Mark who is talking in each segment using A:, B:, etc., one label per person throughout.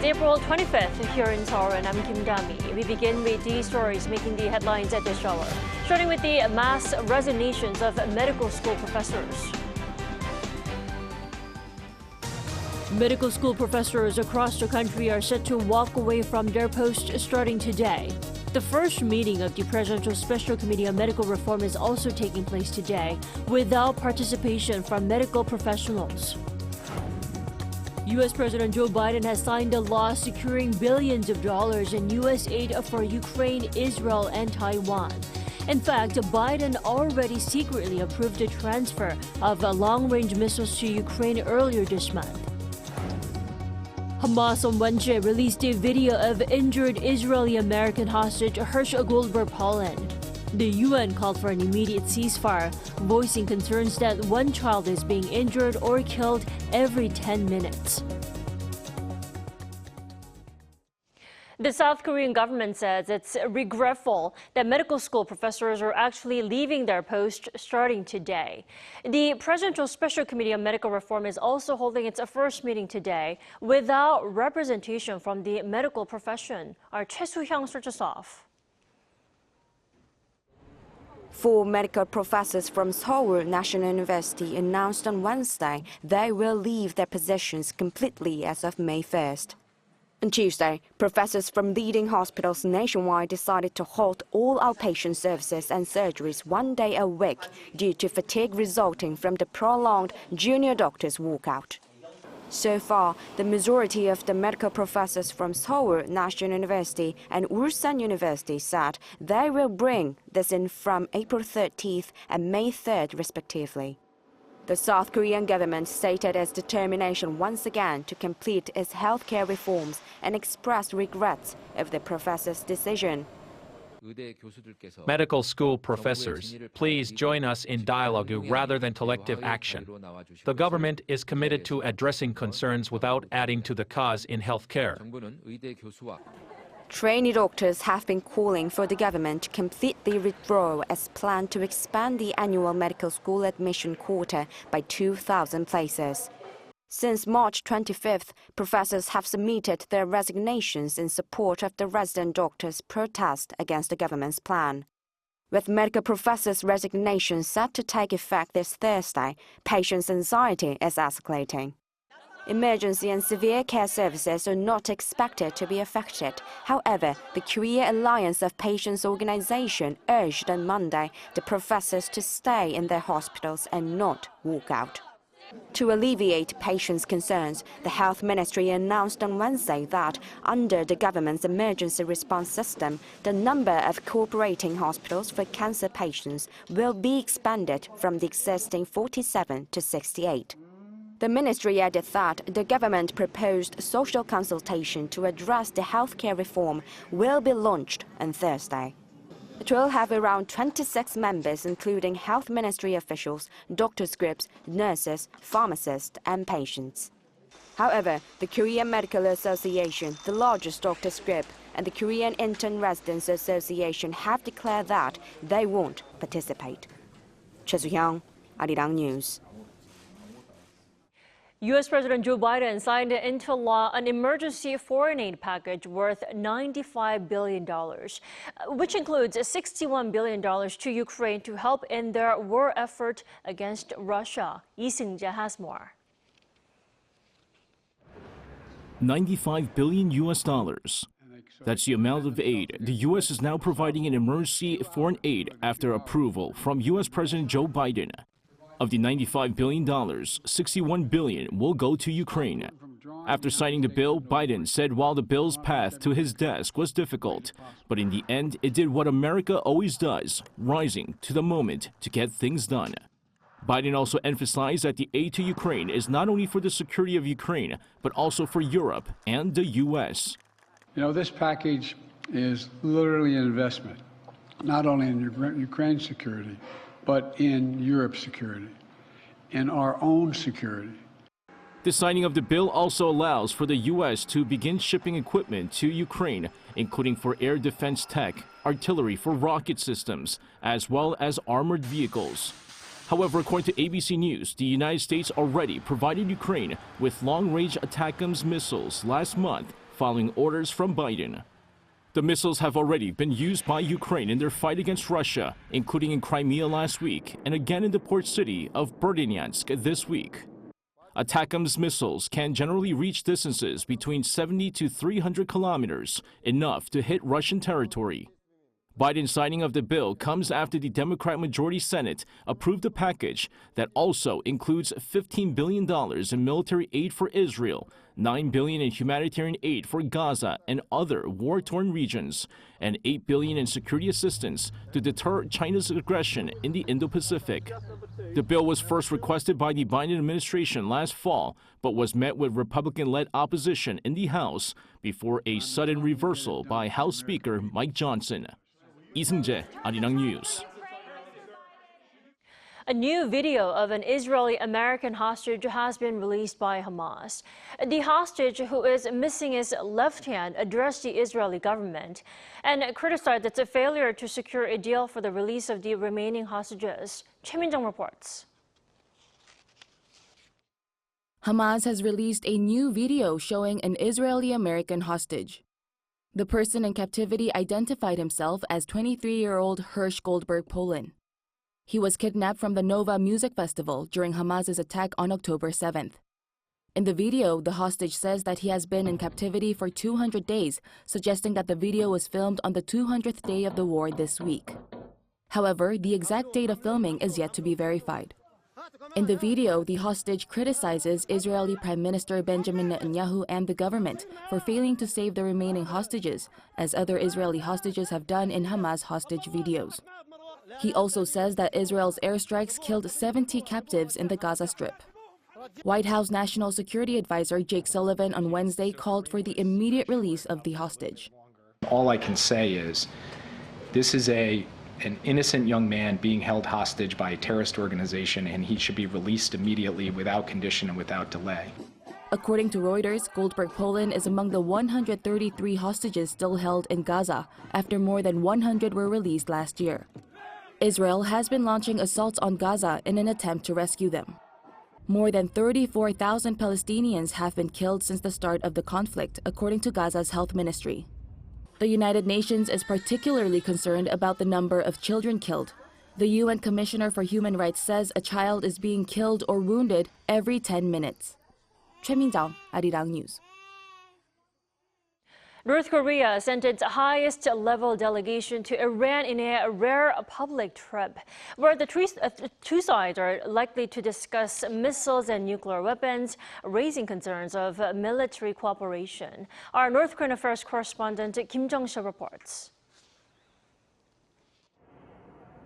A: It's April 25th here in Seoul, and I'm Kim Dami. We begin with these stories making the headlines at this hour, starting with the mass resignations of medical school professors. Medical school professors across the country are set to walk away from their posts starting today. The first meeting of the Presidential Special Committee on Medical Reform is also taking place today, without participation from medical professionals. U.S. President Joe Biden has signed a law securing billions of dollars in U.S. aid for Ukraine, Israel, and Taiwan. In fact, Biden already secretly approved the transfer of long-range missiles to Ukraine earlier this month. Hamas on Wednesday released a video of injured Israeli-American hostage Hersh Goldberg Poland. The UN called for an immediate ceasefire, voicing concerns that one child is being injured or killed every 10 minutes. The South Korean government says it's regretful that medical school professors are actually leaving their posts starting today. The Presidential Special Committee on Medical Reform is also holding its first meeting today without representation from the medical profession. Our Choi Soo-hyung starts us off.
B: 4 medical professors from Seoul National University announced on Wednesday they will leave their positions completely as of May 1st. On Tuesday, professors from leading hospitals nationwide decided to halt all outpatient services and surgeries 1 day a week due to fatigue resulting from the prolonged junior doctors' walkout. So far, the majority of the medical professors from Seoul National University and Ulsan University said they will bring this in from April 30th and May 3rd, respectively. The South Korean government stated its determination once again to complete its healthcare reforms and expressed regrets of the professors' decision.
C: Medical school professors, please join us in dialogue rather than collective action. The government is committed to addressing concerns without adding to the cause in healthcare.
B: Trainee doctors have been calling for the government to completely withdraw its plan to expand the annual medical school admission quota by 2,000 places. Since March 25th, professors have submitted their resignations in support of the resident doctors' protest against the government's plan. With medical professors' resignations set to take effect this Thursday, patients' anxiety is escalating. Emergency and severe care services are not expected to be affected. However, the Korea Alliance of Patients Organization urged on Monday the professors to stay in their hospitals and not walk out. To alleviate patients' concerns, the Health Ministry announced on Wednesday that, under the government's emergency response system, the number of cooperating hospitals for cancer patients will be expanded from the existing 47 to 68. The ministry added that the government proposed social consultation to address the healthcare reform will be launched on Thursday. It will have around 26 members, including health ministry officials, doctors' groups, nurses, pharmacists, and patients. However, the Korean Medical Association, the largest doctors' group, and the Korean Intern Residents Association have declared that they won't participate. Choi Soo-hyung, Arirang News.
A: U.S. President Joe Biden signed into law an emergency foreign aid package worth $95 billion, which includes $61 billion to Ukraine to help in their war effort against Russia. Lee Seung-jae has more.
D: $95 billion US. That's the amount of aid the U.S. is now providing in emergency foreign aid after approval from U.S. President Joe Biden. Of the $95 billion, $61 billion will go to Ukraine. After signing the bill, Biden said while the bill's path to his desk was difficult, but in the end, it did what America always does, rising to the moment to get things done. Biden also emphasized that the aid to Ukraine is not only for the security of Ukraine, but also for Europe and the U.S.
E: You know, this package is literally an investment, not only in Ukraine's security, but in Europe's security, in our own security.
D: The signing of the bill also allows for the U.S. to begin shipping equipment to Ukraine, including for air defense tech, artillery for rocket systems, as well as armored vehicles. However, according to ABC News, the United States already provided Ukraine with long-range ATACMS missiles last month following orders from Biden. The missiles have already been used by Ukraine in their fight against Russia, including in Crimea last week and again in the port city of Berdyansk this week. ATACMS missiles can generally reach distances between 70 to 300 kilometers, enough to hit Russian territory. Biden's signing of the bill comes after the Democrat majority Senate approved a package that also includes $15 billion in military aid for Israel, $9 billion in humanitarian aid for Gaza and other war-torn regions, and $8 billion in security assistance to deter China's aggression in the Indo-Pacific. The bill was first requested by the Biden administration last fall, but was met with Republican-led opposition in the House before a sudden reversal by House Speaker Mike Johnson. 이승재, Arirang News.
A: A new video of an Israeli-American hostage has been released by Hamas. The hostage, who is missing his left hand, addressed the Israeli government and criticized its failure to secure a deal for the release of the remaining hostages. Choi Min-jung reports.
F: Hamas has released a new video showing an Israeli-American hostage. The person in captivity identified himself as 23-year-old Hirsch Goldberg Polin. He was kidnapped from the Nova Music Festival during Hamas's attack on October 7th. In the video, the hostage says that he has been in captivity for 200 days, suggesting that the video was filmed on the 200th day of the war this week. However, the exact date of filming is yet to be verified. In the video, the hostage criticizes Israeli Prime Minister Benjamin Netanyahu and the government for failing to save the remaining hostages, as other Israeli hostages have done in Hamas hostage videos. He also says that Israel's airstrikes killed 70 captives in the Gaza Strip. White House National Security Advisor Jake Sullivan on Wednesday called for the immediate release of the hostage.
G: All I can say is this is an innocent young man being held hostage by a terrorist organization, and he should be released immediately without condition and without delay.
F: According to Reuters, Goldberg Polin is among the 133 hostages still held in Gaza after more than 100 were released last year. Israel has been launching assaults on Gaza in an attempt to rescue them. More than 34,000 Palestinians have been killed since the start of the conflict, according to Gaza's health ministry. The United Nations is particularly concerned about the number of children killed. The UN Commissioner for Human Rights says a child is being killed or wounded every 10 minutes. Choi Min-jung, Arirang News.
A: North Korea sent its highest-level delegation to Iran in a rare public trip, where the two sides are likely to discuss missiles and nuclear weapons, raising concerns of military cooperation. Our North Korean Affairs correspondent Kim Jung-seo reports.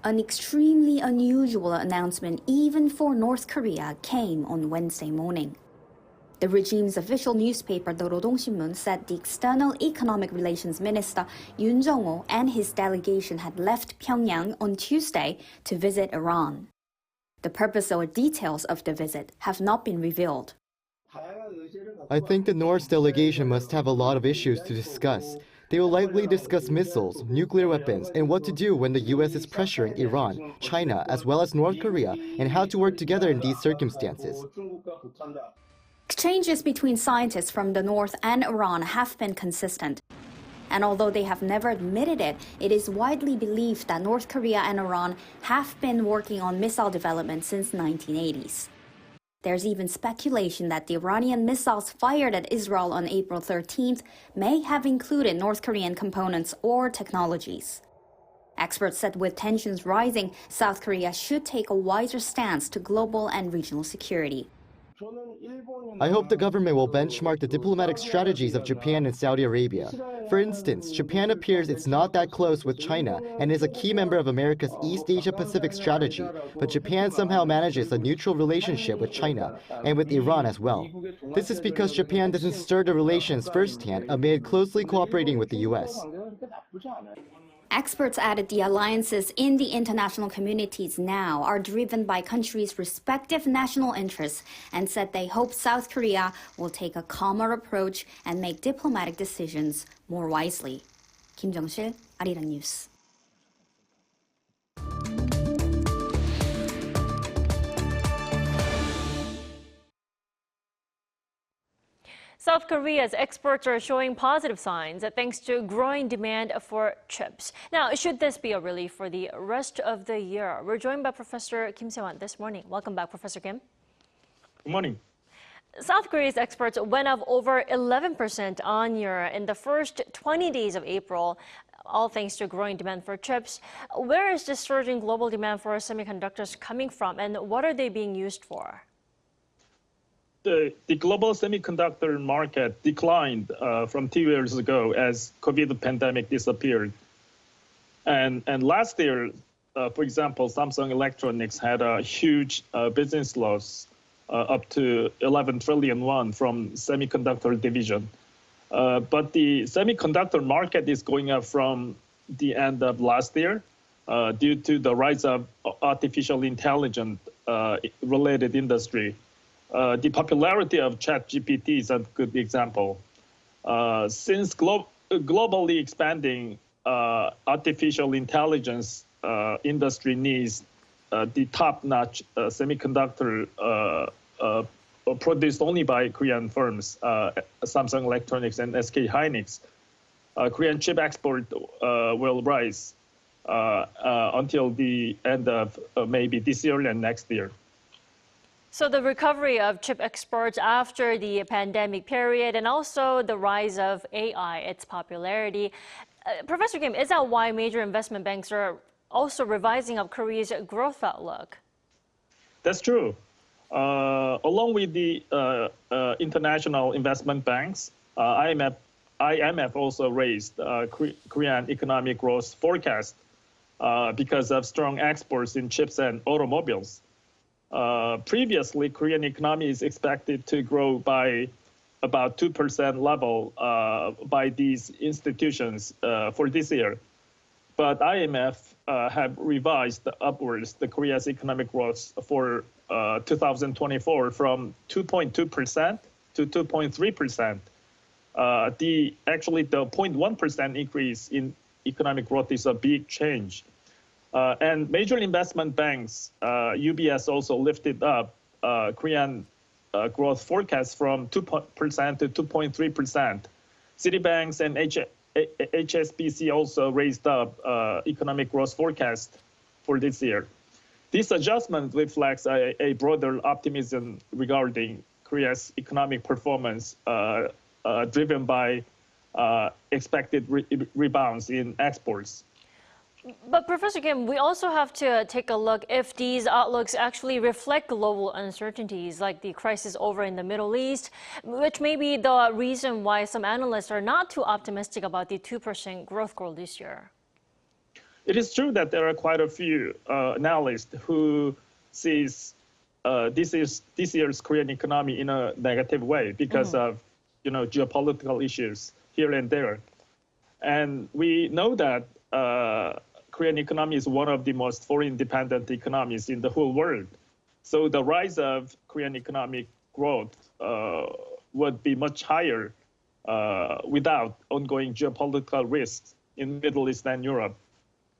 H: An extremely unusual announcement even for North Korea came on Wednesday morning. The regime's official newspaper, the Rodong-sinmun, said the External Economic Relations Minister Yoon Jong-ho and his delegation had left Pyongyang on Tuesday to visit Iran. The purpose or details of the visit have not been revealed.
I: I think the North's delegation must have a lot of issues to discuss. They will likely discuss missiles, nuclear weapons, and what to do when the U.S. is pressuring Iran, China, as well as North Korea, and how to work together in these circumstances.
H: Exchanges between scientists from the North and Iran have been consistent. And although they have never admitted it, it is widely believed that North Korea and Iran have been working on missile development since the 1980s. There's even speculation that the Iranian missiles fired at Israel on April 13th may have included North Korean components or technologies. Experts said with tensions rising, South Korea should take a wiser stance to global and regional security.
I: I hope the government will benchmark the diplomatic strategies of Japan and Saudi Arabia. For instance, Japan appears it's not that close with China and is a key member of America's East Asia-Pacific strategy, but Japan somehow manages a neutral relationship with China and with Iran as well. This is because Japan doesn't stir the relations firsthand amid closely cooperating with the U.S.
H: Experts added the alliances in the international communities now are driven by countries' respective national interests and said they hope South Korea will take a calmer approach and make diplomatic decisions more wisely. Kim Jung-sil, Arirang News.
A: South Korea's exports are showing positive signs thanks to growing demand for chips. Now, should this be a relief for the rest of the year? We're joined by Professor Kim Se-won this morning. Welcome back, Professor Kim.
J: Good morning.
A: South Korea's exports went up over 11% on year in the first 20 days of April, all thanks to growing demand for chips. Where is this surging global demand for semiconductors coming from, and what are they being used for?
J: The global semiconductor market declined from 2 years ago as COVID pandemic disappeared. And last year, for example, Samsung Electronics had a huge business loss up to 11 trillion won from semiconductor division. But the semiconductor market is going up from the end of last year due to the rise of artificial intelligence related industry. The popularity of ChatGPT is a good example. Since globally expanding artificial intelligence industry needs the top-notch semiconductor produced only by Korean firms, Samsung Electronics and SK Hynix, Korean chip export will rise until the end of maybe this year and next year.
A: So the recovery of chip exports after the pandemic period and also the rise of AI, its popularity. Professor Kim, is that why major investment banks are also revising up Korea's growth outlook?
J: That's true. Along with the international investment banks, IMF also raised Korean economic growth forecast because of strong exports in chips and automobiles. Previously, Korean economy is expected to grow by about 2% level by these institutions for this year. But IMF have revised upwards the Korea's economic growth for 2024 from 2.2% to 2.3%. Actually, the 0.1% increase in economic growth is a big change. And major investment banks, UBS also lifted up Korean growth forecast from 2% to 2.3%. Citibanks and HSBC also raised up economic growth forecast for this year. This adjustment reflects a broader optimism regarding Korea's economic performance driven by expected rebounds in exports.
A: But Professor Kim, we also have to take a look if these outlooks actually reflect global uncertainties like the crisis over in the Middle East, which may be the reason why some analysts are not too optimistic about the 2% growth goal this year.
J: It is true that there are quite a few analysts who sees this year's Korean economy in a negative way because of geopolitical issues here and there. And we know that Korean economy is one of the most foreign-dependent economies in the whole world. So the rise of Korean economic growth would be much higher without ongoing geopolitical risks in Middle East and Europe.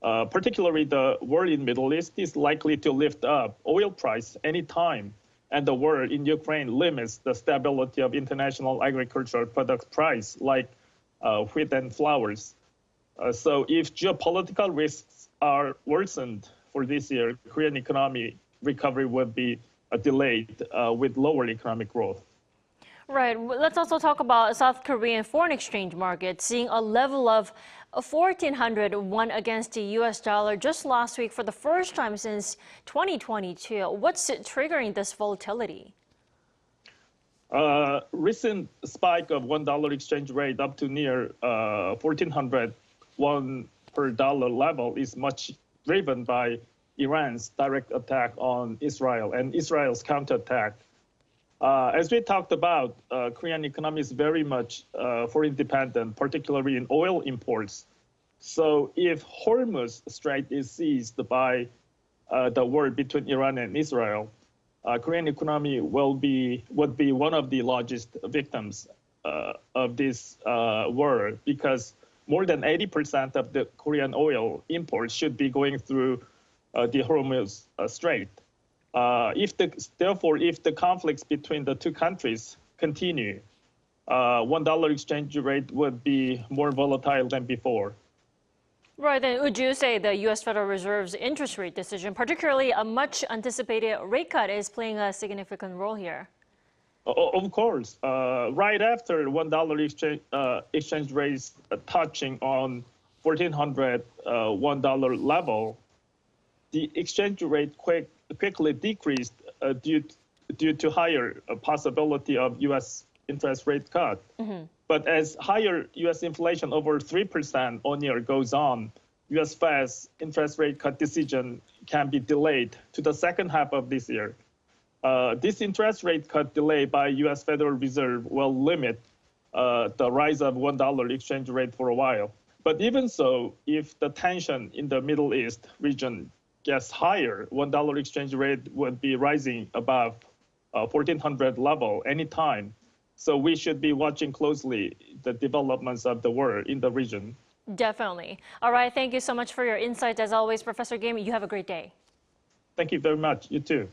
J: Particularly the war in Middle East is likely to lift up oil price anytime, and the war in Ukraine limits the stability of international agricultural products price like wheat and flours. So if geopolitical risks are worsened for this year, Korean economy recovery would be delayed with lower economic growth.
A: Right. Let's also talk about South Korean foreign exchange market, seeing a level of 1,400 won against the U.S. dollar just last week for the first time since 2022. What's triggering this volatility?
J: Recent spike of $1 exchange rate up to near 1,400 won per dollar level is much driven by Iran's direct attack on Israel and Israel's counterattack. As we talked about, Korean economy is very much foreign dependent, particularly in oil imports. So if Hormuz Strait is seized by the war between Iran and Israel, Korean economy would be one of the largest victims of this war because more than 80% of the Korean oil imports should be going through the Hormuz Strait. Therefore, if the conflicts between the two countries continue, $1 exchange rate would be more volatile than before.
A: Right, then would you say the U.S. Federal Reserve's interest rate decision, particularly a much anticipated rate cut, is playing a significant role here?
J: Of course. Right after $1 exchange rates touching on $1,401 level, the exchange rate quickly decreased due to higher possibility of U.S. interest rate cut. Mm-hmm. But as higher U.S. inflation over 3% on year goes on, U.S. Fed's interest rate cut decision can be delayed to the second half of this year. This interest rate cut delay by U.S. Federal Reserve will limit the rise of $1 exchange rate for a while. But even so, if the tension in the Middle East region gets higher, $1 exchange rate would be rising above 1,400 level anytime. So we should be watching closely the developments of the war in the region.
A: Definitely. All right, thank you so much for your insights. As always, Professor Kim, you have a great day.
J: Thank you very much. You too.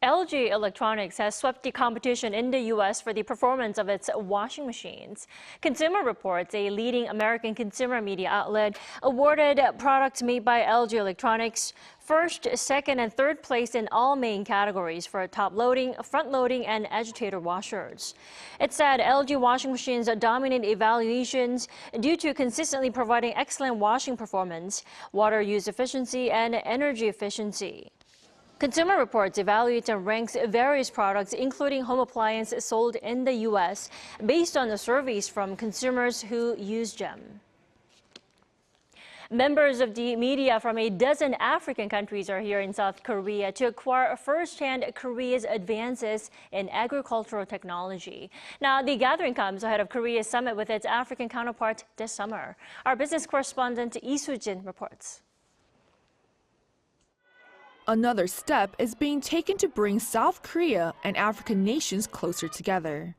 A: LG Electronics has swept the competition in the U.S. for the performance of its washing machines. Consumer Reports, a leading American consumer media outlet, awarded products made by LG Electronics first, second, and third place in all main categories for top-loading, front-loading, and agitator washers. It said LG washing machines dominate evaluations due to consistently providing excellent washing performance, water use efficiency, and energy efficiency. Consumer Reports evaluates and ranks various products, including home appliances sold in the U.S., based on the surveys from consumers who use them. Members of the media from a dozen African countries are here in South Korea to acquire firsthand Korea's advances in agricultural technology. Now, the gathering comes ahead of Korea's summit with its African counterpart this summer. Our business correspondent Lee Soo-jin reports.
K: Another step is being taken to bring South Korea and African nations closer together.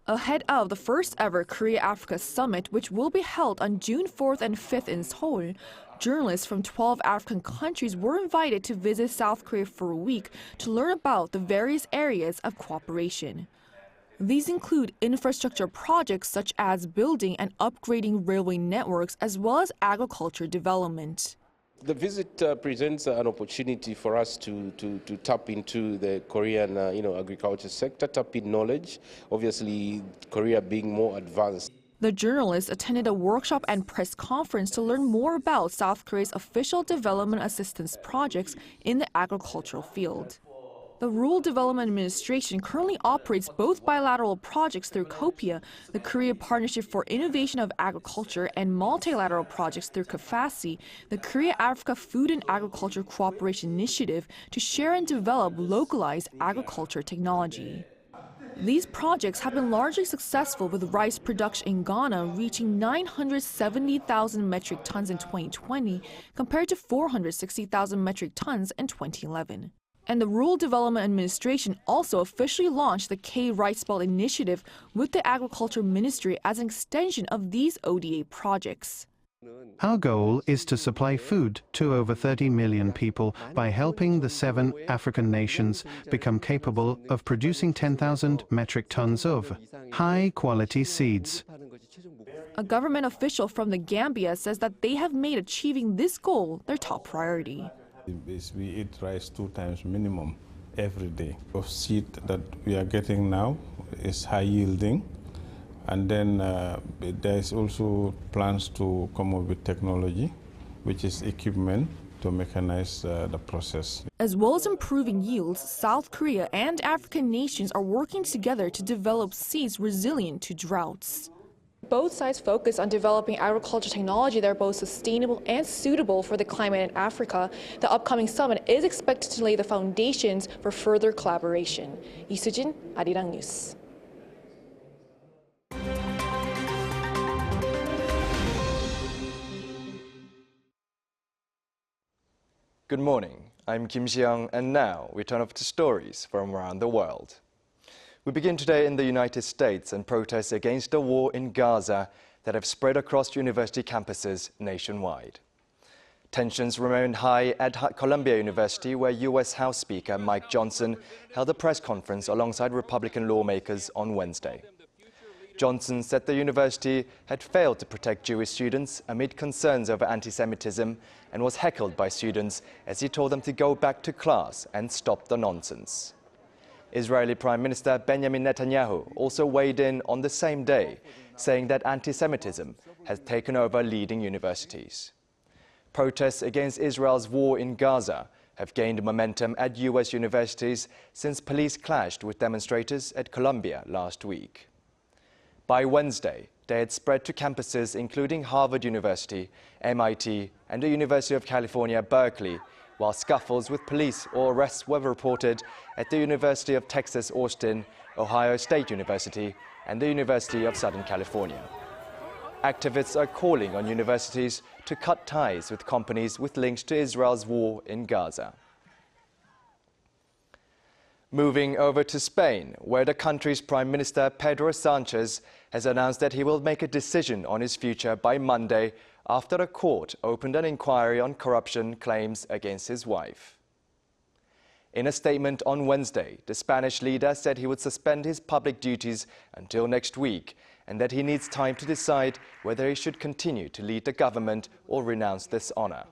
K: Ahead of the first ever Korea-Africa Summit, which will be held on June 4th and 5th in Seoul, journalists from 12 African countries were invited to visit South Korea for a week to learn about the various areas of cooperation. These include infrastructure projects such as building and upgrading railway networks, as well as agriculture development.
L: The visit presents an opportunity for us to tap into the Korean agriculture sector, tap in knowledge, obviously Korea being more advanced.
K: The journalists attended a workshop and press conference to learn more about South Korea's official development assistance projects in the agricultural field. The Rural Development Administration currently operates both bilateral projects through COPIA, the Korea Partnership for Innovation of Agriculture, and multilateral projects through KFASI, the Korea-Africa Food and Agriculture Cooperation Initiative, to share and develop localized agriculture technology. These projects have been largely successful, with rice production in Ghana reaching 970,000 metric tons in 2020 compared to 460,000 metric tons in 2011. And the Rural Development Administration also officially launched the K-Rice Belt Initiative with the Agriculture Ministry as an extension of these ODA projects.
M: Our goal is to supply food to over 30 million people by helping the 7 African nations become capable of producing 10,000 metric tons of high-quality seeds.
K: A government official from the Gambia says that they have made achieving this goal their top priority.
N: We eat rice 2 times minimum every day. The seed that we are getting now is high yielding, and then there is also plans to come up with technology, which is equipment to mechanize the process.
K: As well as improving yields, South Korea and African nations are working together to develop seeds resilient to droughts. Both sides focus on developing agriculture technology that are both sustainable and suitable for the climate in Africa. The upcoming summit is expected to lay the foundations for further collaboration. Lee Soo-jin, Arirang News.
O: Good morning. I'm Kim Xiang, and now we turn off to stories from around the world. We begin today in the United States and protests against the war in Gaza that have spread across university campuses nationwide. Tensions remain high at Columbia University, where U.S. House Speaker Mike Johnson held a press conference alongside Republican lawmakers on Wednesday. Johnson said the university had failed to protect Jewish students amid concerns over anti-Semitism and was heckled by students as he told them to go back to class and stop the nonsense. Israeli Prime Minister Benjamin Netanyahu also weighed in on the same day, saying that anti-Semitism has taken over leading universities. Protests against Israel's war in Gaza have gained momentum at U.S. universities since police clashed with demonstrators at Columbia last week. By Wednesday, they had spread to campuses including Harvard University, MIT, and the University of California, Berkeley, while scuffles with police or arrests were reported at the University of Texas, Austin, Ohio State University, and the University of Southern California. Activists are calling on universities to cut ties with companies with links to Israel's war in Gaza. Moving over to Spain, where the country's Prime Minister Pedro Sánchez has announced that he will make a decision on his future by Monday after a court opened an inquiry on corruption claims against his wife. In a statement on Wednesday, the Spanish leader said he would suspend his public duties until next week and that he needs time to decide whether he should continue to lead the government or renounce this honor.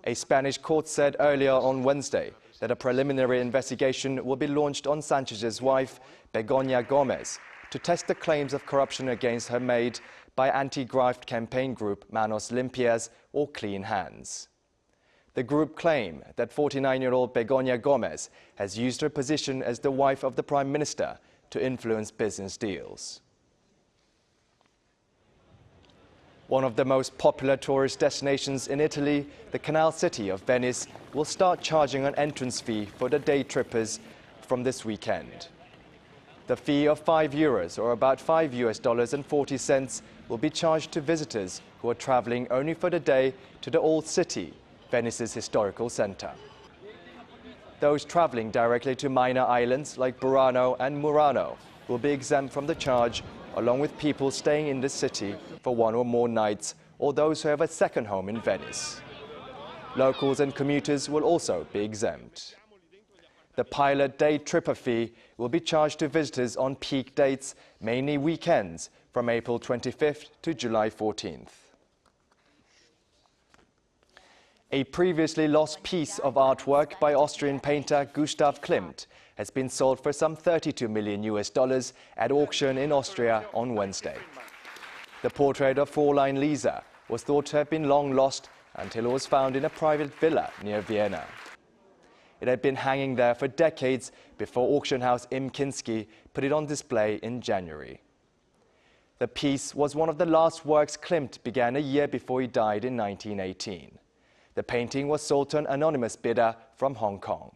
O: A Spanish court said earlier on Wednesday that a preliminary investigation will be launched on Sanchez's wife, Begoña Gómez, to test the claims of corruption against her made by anti-graft campaign group Manos Limpias, or Clean Hands. The group claim that 49-year-old Begoña Gómez has used her position as the wife of the Prime Minister to influence business deals. One of the most popular tourist destinations in Italy, the canal city of Venice, will start charging an entrance fee for the day trippers from this weekend. The fee of €5, or about $5.40, will be charged to visitors who are traveling only for the day to the Old City, Venice's historical center. Those traveling directly to minor islands like Burano and Murano will be exempt from the charge, along with people staying in the city for one or more nights, or those who have a second home in Venice. Locals and commuters will also be exempt. The pilot day tripper fee will be charged to visitors on peak dates, mainly weekends, from April 25th to July 14th. A previously lost piece of artwork by Austrian painter Gustav Klimt has been sold for some $32 million at auction in Austria on Wednesday. The portrait of Fräulein Lisa was thought to have been long lost until it was found in a private villa near Vienna. It had been hanging there for decades before auction house Im Kinski put it on display in January. The piece was one of the last works Klimt began a year before he died in 1918. The painting was sold to an anonymous bidder from Hong Kong.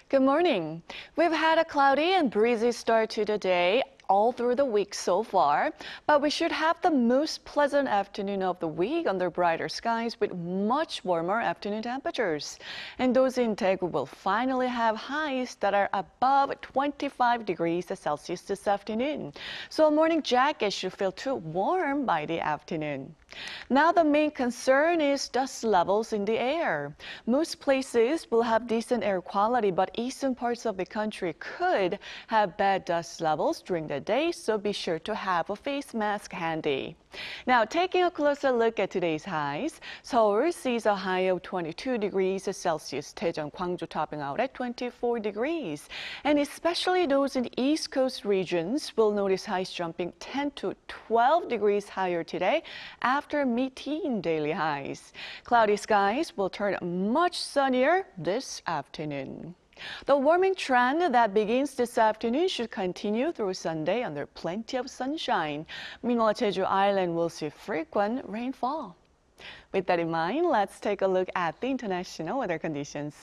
P: Good morning. We've had a cloudy and breezy start to the day all through the week so far, but we should have the most pleasant afternoon of the week under brighter skies with much warmer afternoon temperatures. And those in Daegu will finally have highs that are above 25 degrees Celsius this afternoon. So a morning jacket should feel too warm by the afternoon. Now the main concern is dust levels in the air. Most places will have decent air quality, but eastern parts of the country could have bad dust levels during the day, so be sure to have a face mask handy. Now, taking a closer look at today's highs, Seoul sees a high of 22 degrees Celsius, Daejeon, Gwangju topping out at 24 degrees. And especially those in the East Coast regions will notice highs jumping 10 to 12 degrees higher today after mid-teen daily highs. Cloudy skies will turn much sunnier this afternoon. The warming trend that begins this afternoon should continue through Sunday under plenty of sunshine. Meanwhile, Jeju Island will see frequent rainfall. With that in mind, let's take a look at the international weather conditions.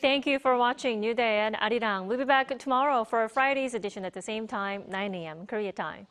A: thank you for watching New Day and Arirang. We'll be back tomorrow for Friday's edition at the same time, 9 a.m. Korea time.